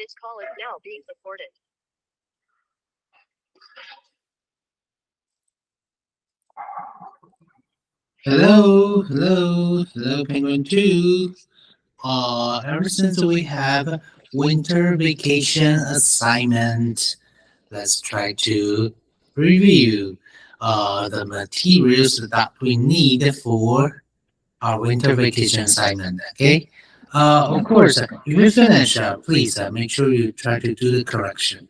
This call is now being recorded. Hello, Penguin 2. Ever since we have winter vacation assignment, let's try to review the materials that we need for our winter vacation assignment. Okay. Of course, if you finish, please make sure you try to do the correction.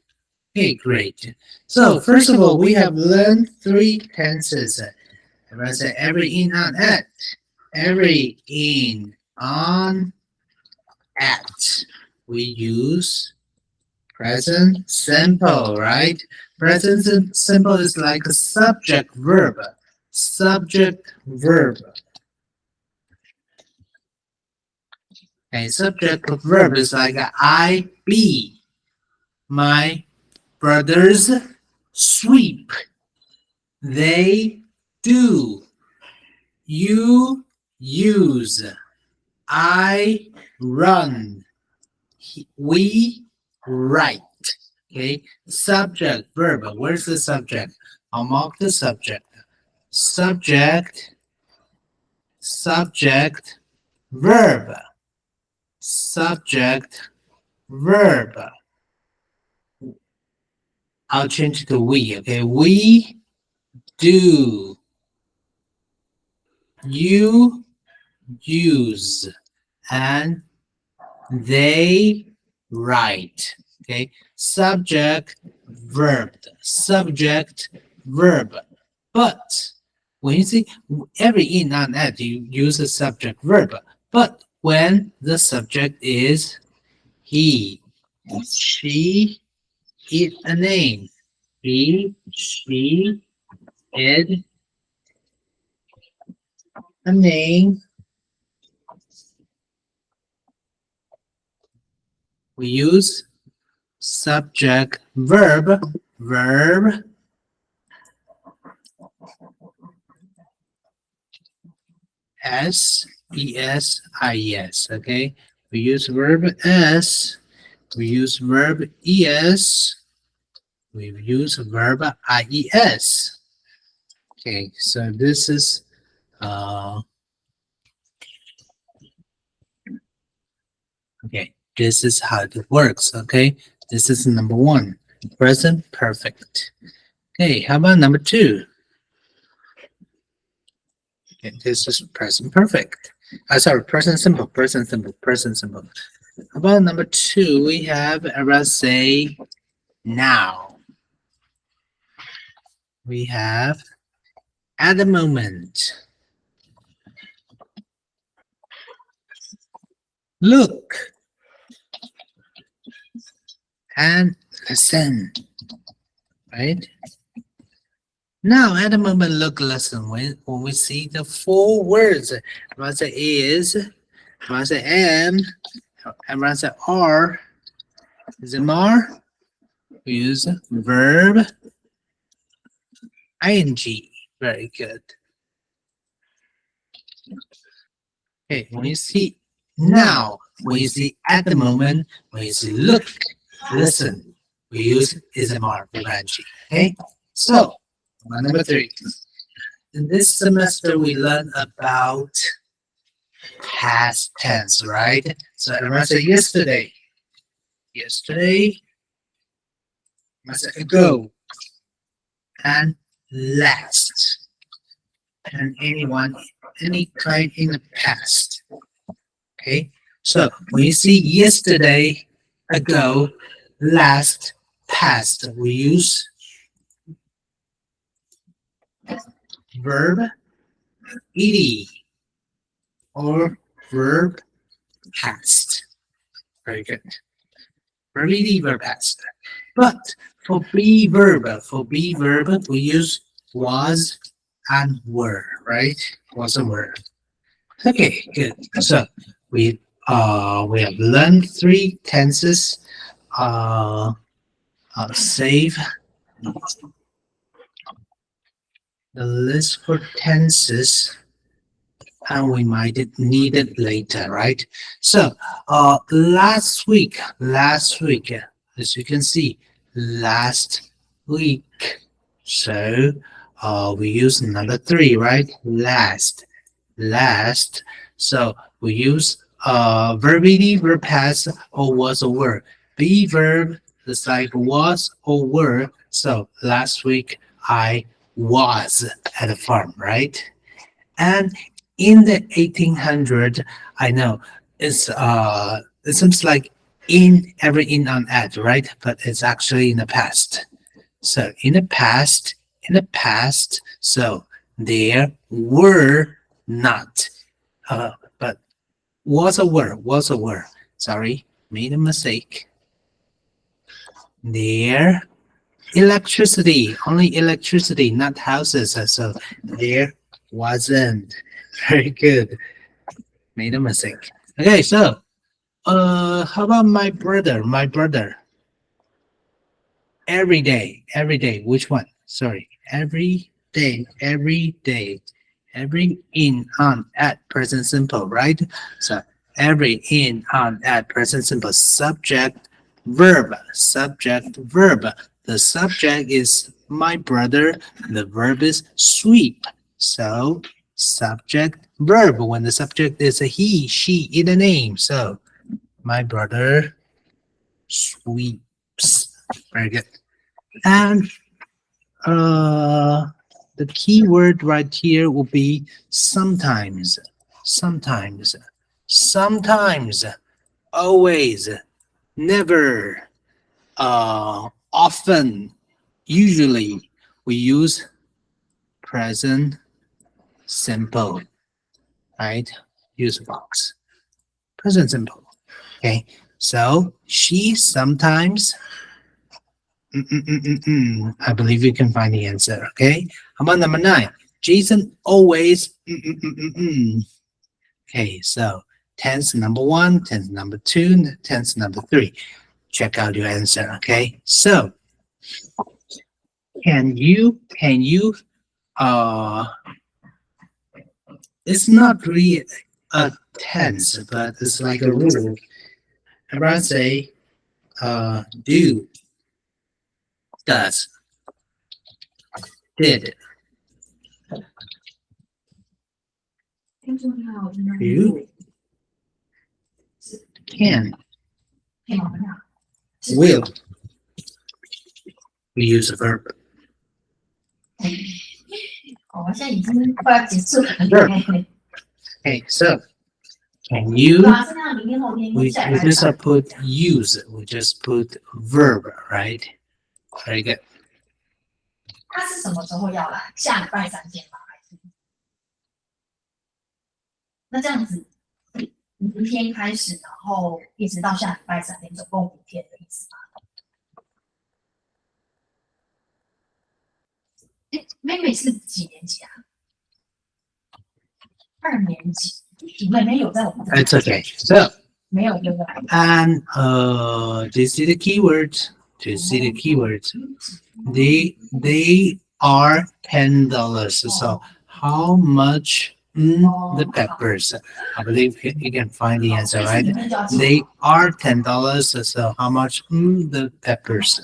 Okay, great. So first of all, we have learned three tenses. I say every in on at, every in on at. We use present simple, right? Present simple is like a subject verb. Subject verb. Okay, subject verb is like I be my brothers sweep. They do. You use. I run. We write. Okay, subject, verb. Where's the subject? I'll mark the subject. Subject, subject, verb. Subject, verb. I'll change it to we. Okay, we do. You use. And they write. Okay, subject, verb, subject, verb. But when you see every in on at, you use a subject verb. But when the subject is he, she, it a name. He, she, it a name. We use subject verb, verb, S-E-S-I-E-S, okay? We use verb S, we use verb ES, we use verb IES. Okay, so this is okay, this is how it works, okay? This is number one, present perfect. Okay, how about number two? Okay, this is present perfect. Sorry, present simple, present simple, present simple. How about number two? We have say now. We have at the moment. Look and listen. Right? Now, at the moment, look, listen. When we see the four words, say is, say am, say are, is it more? We use verb ing. Very good. Okay, when you see now, when you see at the moment, when you see look, listen, we use is a more verb ing. Okay, so number three. In this semester, we learn about past tense, right? So everyone say yesterday. Yesterday, ago, and last, and anyone, any time in the past. Okay, so when you see yesterday, ago, last, past, we use verb ed or verb past. Very good. Verb ed, verb past. But for be verb, we use was and were, right? Was and were. Okay, good. So we have learned three tenses. I'll save the list for tenses and we might need it later, right? So, last week, as you can see, last week. So, we use number three, right? Last. So we use verb ed, verb has, or was or were. Be verb is like was or were. So last week I was at a farm, right? And in the 1800, I know it seems like in every in on at, right? But it's actually in the past. So in the past, so there were not, but was a word. Sorry, made a mistake. There, electricity, only electricity, not houses. So there wasn't. Very good. Made a mistake. Okay, so how about my brother? My brother. Every day. Which one? Sorry, every day. Every in, on, at, present simple, right? So every in, on, at, present simple. Subject, verb. The subject is my brother. The verb is sweep. So subject, verb. When the subject is a he, she, in a name. So my brother sweeps. Very good. And the key word right here will be sometimes, sometimes, sometimes, always, never, often, usually. We use present simple, right? Use box. Present simple. Okay. So she sometimes. I believe you can find the answer. Okay. How about number nine? Jason always. Okay. So tense number one, tense number two, tense number three. Check out your answer. Okay. So can you uh it's not really a tense, but it's like a rule. Everyone say do, does, did, you, can, will. We use a verb. 我现在已经快要结束了。 Okay, so can you? 对啊，剩下明天后天 We 下礼拜 just 三。 put use. We just put verb, right? Very good. 他是什么时候要来？下礼拜三见吗？还是？那这样子，明天开始，然后一直到下礼拜三天，总共5天的意思吗？哎，妹妹是几年级啊？2年级。妹妹有在我们这。 It's okay. So 没有对不对？ and do you see the keywords? Do you see the keywords? They are $10. So how much the peppers? I believe you can find the answer, right? They are $10. So how much the peppers?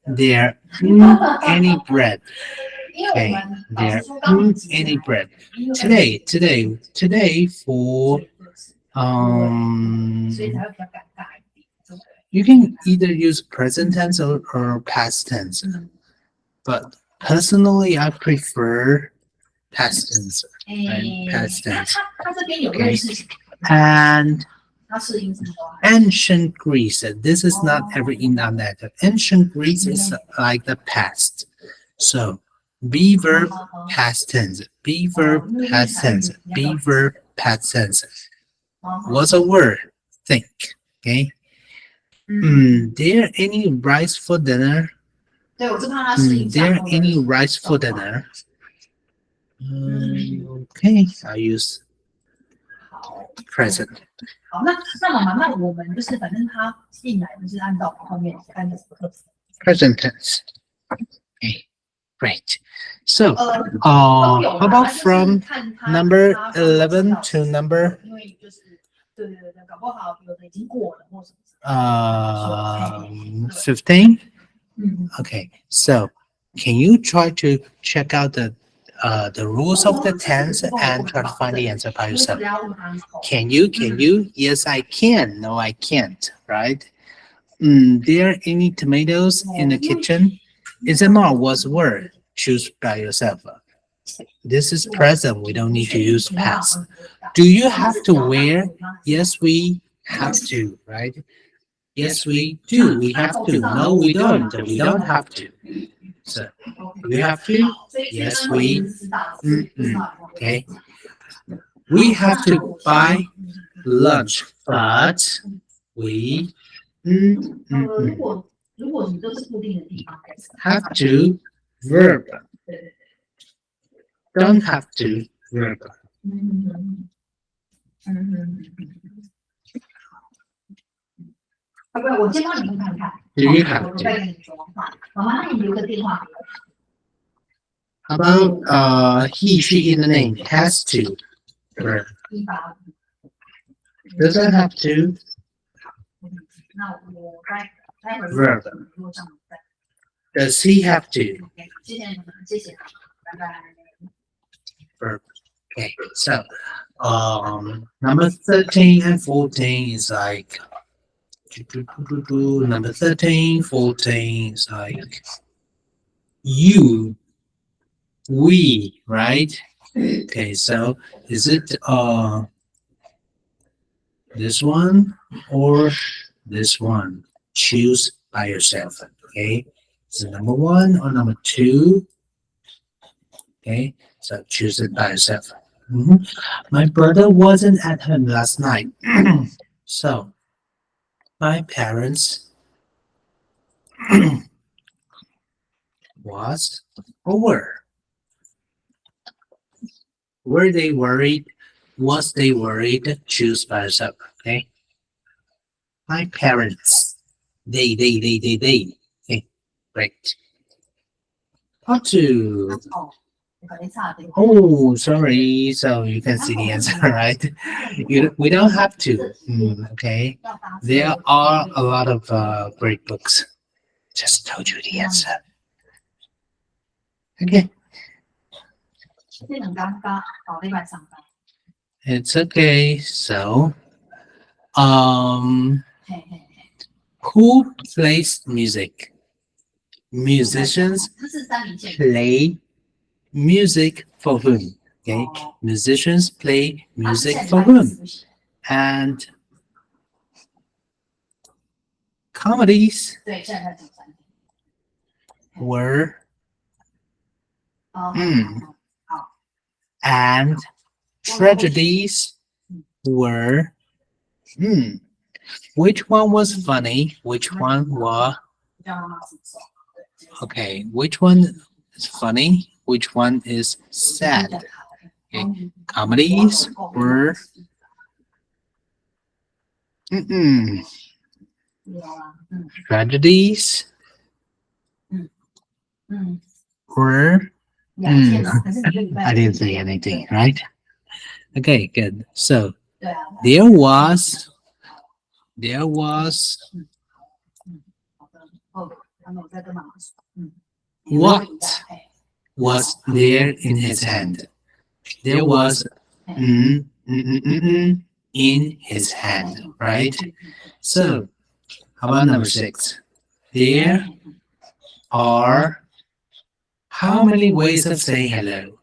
They're any bread. Okay, they're any bread. Today for 所以才会比较尴尬一点，对不对？ you can either use present tense or past tense, but personally I prefer past tense. 哎， past 那 tense. 他这边有认识什么？ And 他适应什么？ ancient Greece, this is not every in on that. Ancient Greece is like the past. So be verb past tense, be verb past tense, be verb past tense. What's a word? Think. Okay. There any rice for dinner? 对，我就怕他适应。 There any rice for dinner? Okay, I'll use 好， present. 好，那妈妈，那我们就是反正他进来就是按照后面看的课程。 Present tense. Okay. Great. So, 都有 how 啦， about 就是 from 看他 number 他放多少 11 到 to number 因为就是对，搞不好有的已经过了或什么之类的。 15? 嗯， Okay, so can you try to check out the rules of the tense and try to find the answer by 因为这 yourself? 个要问他以后。 Can you? Can you? Yes, I can. No, I can't. Right? There any tomatoes in the kitchen? Is a more was word? Choose by yourself. This is present. We don't need to use past. Do you have to wear? Yes, we have to. Right? Yes, we do. We have to. No, we don't. We don't have to. So, we have to. Yes, we. Okay. We have to buy lunch, but we 如果你都是固定的地方， have to verb. 对对 Don't have to verb. 不然我先帮你们看看。 Do you have 我再 to? 跟你说。妈妈，那你留个电话给我。 How about he, she in the name has to verb. 185。 Doesn't have to 那我待会儿 verb. 如果这样再 Does he have to 谢谢你们，谢谢，拜拜。 verb? Okay, so number 13 and 14 is like number 13, 14 is like you, we, right? Okay, so is it this one or this one? Choose by yourself. Okay, so number 1 or number 2. Okay, so choose it by yourself. My brother wasn't at home last night. So my parents was or were they worried? Was they worried? Choose by yourself. Okay. My parents. They. Okay. Great. Part 2. 哦，我感觉差点。 Oh, sorry. So you can see the answer, right? We don't have to. Okay. There are a lot of great books. Just told you the answer. Okay. 这两刚刚好礼拜上班。 It's okay. So, 嘿嘿嘿， who plays music? Musicians 它是3零线。 play music for whom? Okay. 哦 Musicians play 啊 music 下礼 for 拜一 whom? 是不行 And comedies 对，下礼拜讲3天。 were 哦，好， and tragedies were which one was funny? Which one was 叫妈妈自己说。 okay? Which one is funny? Which one is sad? Okay. Comedies were 有啊， tragedies 嗯， were 2天嘛，可是你这礼拜 I didn't say anything, right? Okay, good. So 对啊， there was 好的，哦，然后我再跟妈妈说， what 嘿 was there in his hand? There was in his hand, right? So how about number 6? There are how many ways of saying hello?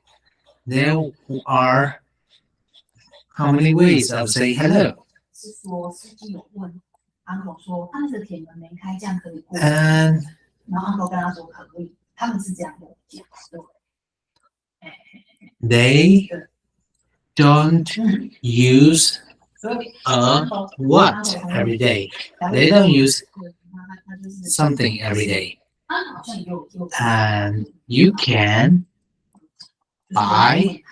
There are how many ways of saying hello? 是说司机有问 uncle 说，他那个铁门没开，这样可以过？ And 然后 uncle 跟他说可以，他们是这样跟我讲，对。 they 对 don't use 所以 a what every day. They don't use 他就是 something every day. 他好像有 And you can buy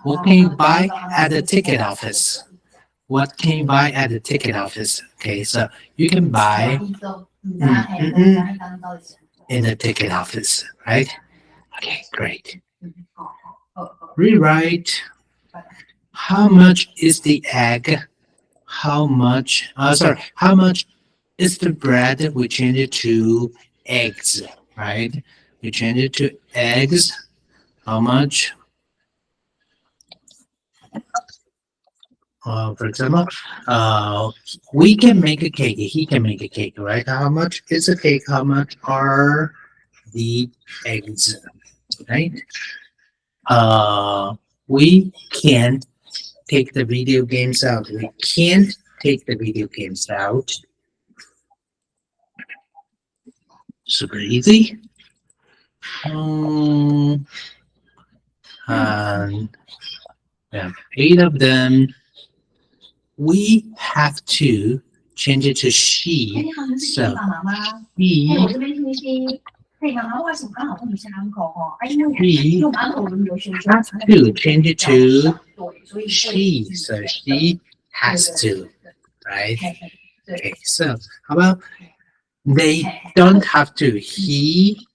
what can you buy at the ticket office? What can you buy at the ticket office? Okay, so you can buy in the ticket office, right? Okay, great. 好好Rewrite. How much is the egg? How much? How much is the bread? We change it to eggs, right? We change it to eggs. How much? For example, we can make a cake. He can make a cake, right? How much is a cake? How much are the eggs, right? We can't take the video games out. We can't take the video games out. Super easy. And we have 8 of them. We have to change it to 哎， she. 你好，你是 So 妈妈吗？哎， he, 我这边听一听。嘿，妈妈，为什么刚好跟你是 uncle 哈？哎，因为 he 我们 uncle 轮流选 has to change it to 对，所以 she. So she has to, right? 对 Okay, so how about they don't have to? He,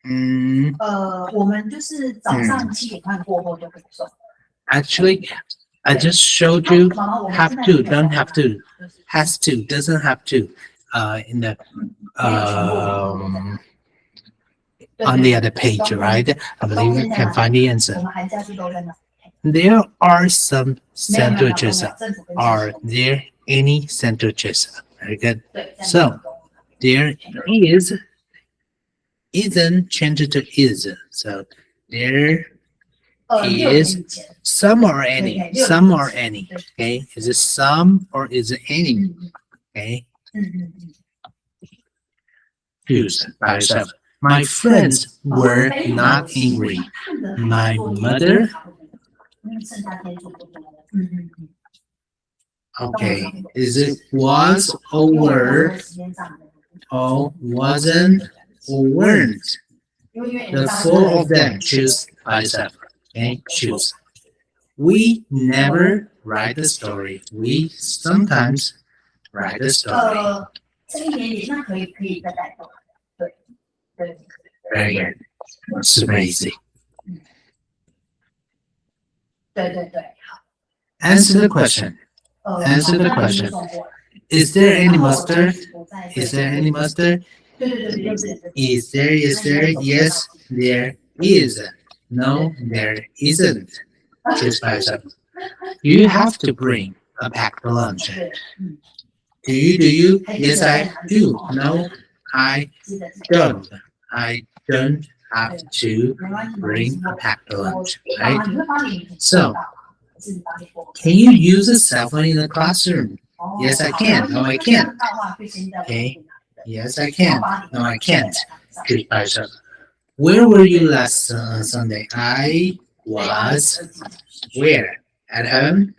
mm, 我们就是早上7点半过后就可以送。 actually, I just showed you 妈妈，我们 have 现在 to, 没有 don't 送 have to, has to, doesn't have to. In the 没有全部我们 on the other page, right? I believe you can find the 我 answer. 们寒假是都在那。 There are some 没有 sandwiches. 政府跟 Are there any sandwiches? Very good. 对 So there is, isn't changed to is. So there 6年 is 以前 some or any. Okay, Some or any. Okay. Is it some or is it any? 嗯 Okay. 嗯 Choose by yourself. My friends were not angry. My mother. 因为剩下天数不多了。Okay. Is it was or were 时间上的 or wasn't or weren't? 因为 The four of them choose by yourself. Okay. Choose. We never write a story. We sometimes write a story. 这一点点那可以再带动。对对 Very good. Super easy. 对对对。 Answer the question. Answer the question. Is there any mustard? Is there any mustard? 对对对对对。 Is there? Is there? Yes, there is. No, there isn't. Choose by yourself. You have to bring a packed lunch. 对， Do you? Do you? Yes, I do. No, I 是的， don't. I don't have to 没关系。 bring a packed lunch. 妈 Right? 妈，你会帮你 So, 是你帮你过。 can you use a cell phone in the classroom? Yes, I can. No, I can't. 到话会先在 Okay. Yes, I can. No, I can't. Choose by yourself. Where were you last Sunday? I was where? At home?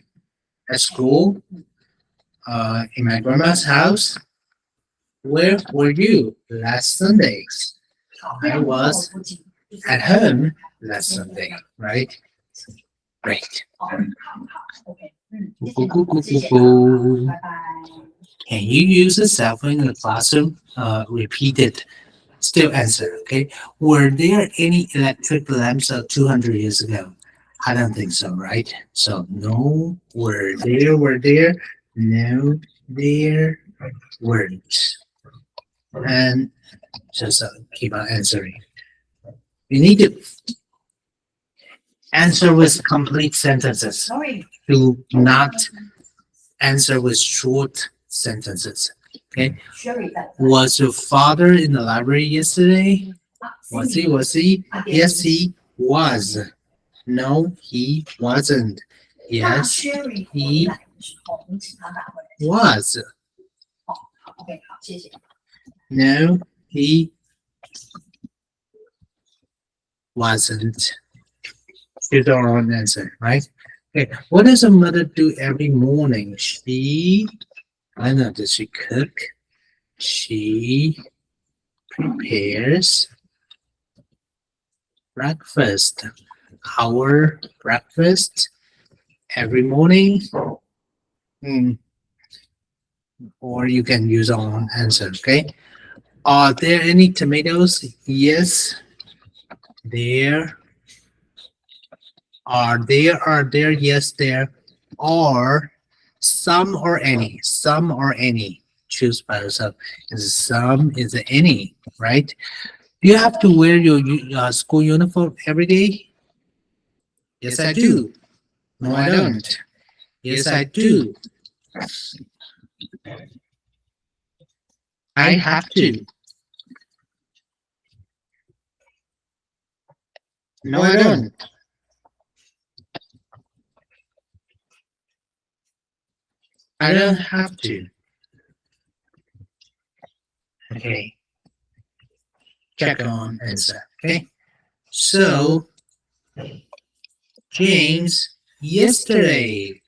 At school? In my grandma's house? Where were you last Sunday? I was at home last Sunday, right? Great. 好，OK， 谢谢。拜拜。 Can you use a cell phone in the classroom? Repeat it. Still answer, okay? Were there any electric lamps 200 years ago? I don't think so, right? So, no, were there? No, there weren't. And just keep on answering. You need to answer with complete sentences. Sorry， Do not answer with short sentences. Sherry 在。 Was your father in the library yesterday? Was he? Was he? Yes, he was. No, he wasn't. Yes, Sherry he 来的时候，你请他打回来。 was. 好，OK， 好，谢谢。 No, he wasn't. Here's our own answer, right? Okay, what does a mother do every morning? I know, does she cook? She prepares breakfast. Our breakfast every morning. Or you can use our own answer, okay? Are there any tomatoes? Yes, there are. There? Yes, there are. Some or any. Some or any. Choose by yourself. Is some? Is it any? Right? Do you have to wear your school uniform every day? Yes, I do. No, I don't. Yes, I do. I have to. No, I don't. I don't have to. Okay. Check on answer. Okay. So, James, yesterday,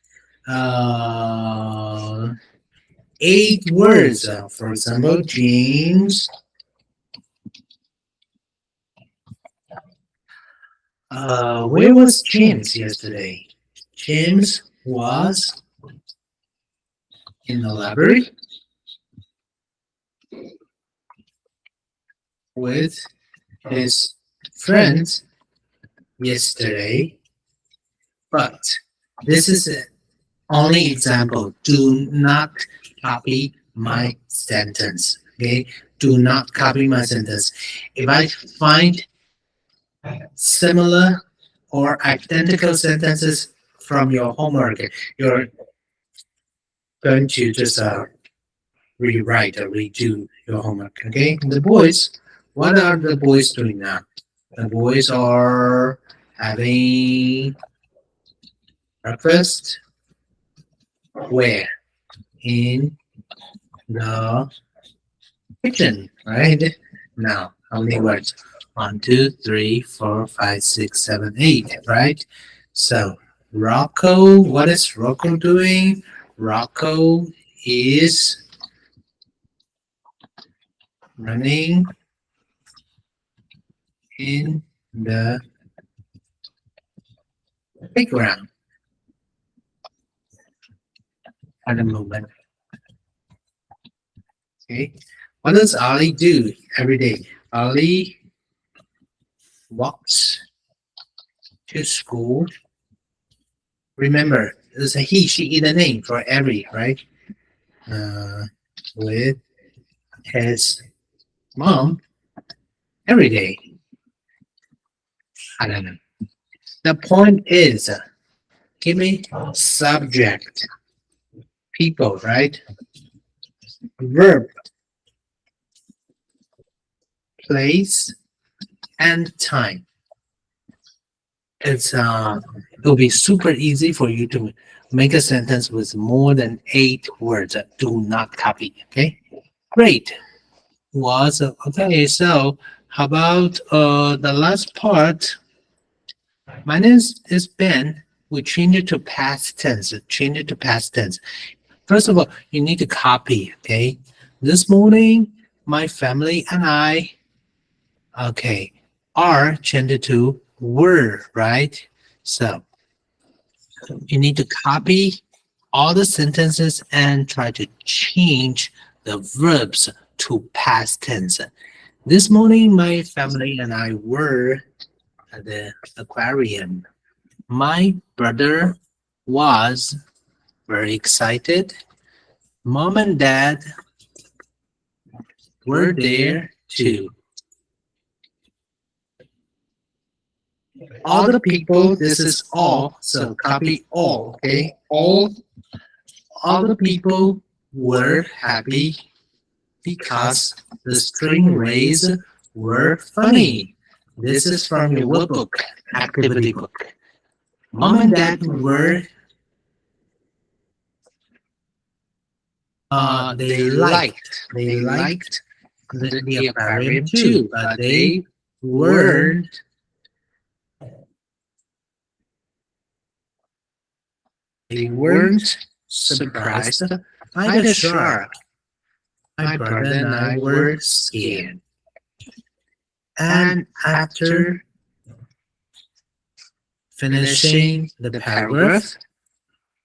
uh, 8 words. For example, James. Where was James yesterday? James was in the library with his friends yesterday. But this is the only example. Do not copy my sentence. Okay? Do not copy my sentence. If I find similar or identical sentences from your homework, you're going to just rewrite or redo your homework. Okay? The boys, what are the boys doing now? The boys are having breakfast where? In the kitchen, right? Now, how many words? 1, 2, 3, 4, 5, 6, 7, 8, right? So, Rocco, what is Rocco doing? Rocco is running in the playground at the moment. Okay. What does Ali do every day? Ali walks to school. Remember, there's a he, she, it, a name for every, right? With his mom every day. I don't know. The point is, give me subject, people, right? Verb, place, and time. It'll be super easy for you to make a sentence with more than 8 words. Do not copy. Okay, great. Was okay. So how about the last part? My name is Ben. We change it to past tense. Change it to past tense. First of all, you need to copy. Okay, this morning my family and I. Okay, are changed to were, right? So you need to copy all the sentences and try to change the verbs to past tense. This morning, my family and I were at the aquarium. My brother was very excited. Mom and dad were there too. All the people, this is all, so copy all, okay? All the people were happy because the string rays were funny. This is from your workbook, activity book. Mom and dad were, they liked the aquarium too, but weren't, they weren't surprised by the shark. My brother and I were scared. And after finishing the paragraph,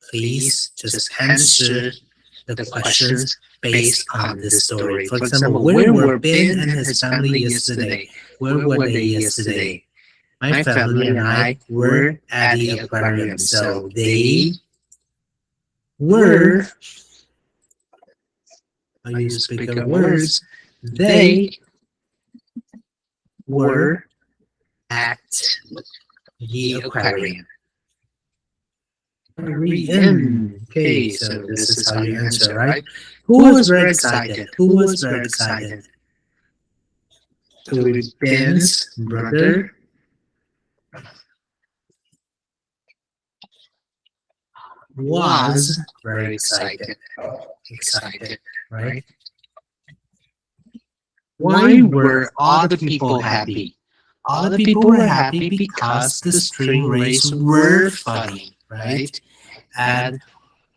please just answer the questions based on the story. For example, where were Ben and his family yesterday? Where were they yesterday? My family and I were at the aquarium, so they were. I use bigger words. They were at the aquarium. Okay, so this is how you answer, right? Who was very excited? Who was very excited? To Ben's brother was very excited. Excited, right? Why were other people happy? Other people were happy because the string race were funny, right? And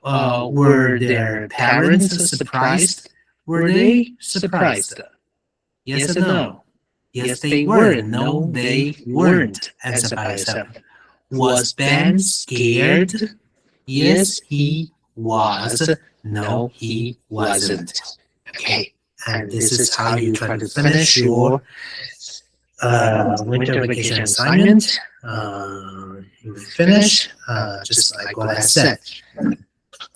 were their parents surprised? Were they surprised? Yes or no? Yes, they were. No, they weren't. Answer by yourself. Was Ben scared? Yes, he was. No, he wasn't. Okay, and this is how you try to finish your winter vacation assignment. You finish, just like what I said.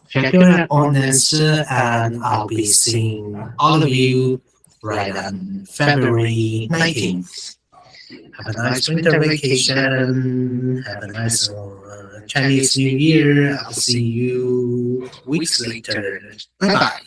Check your own answer, and I'll be seeing all of you right on February 19th. Have a nice winter vacation. Have a nice Chinese New Year. I'll see you weeks later. Bye bye.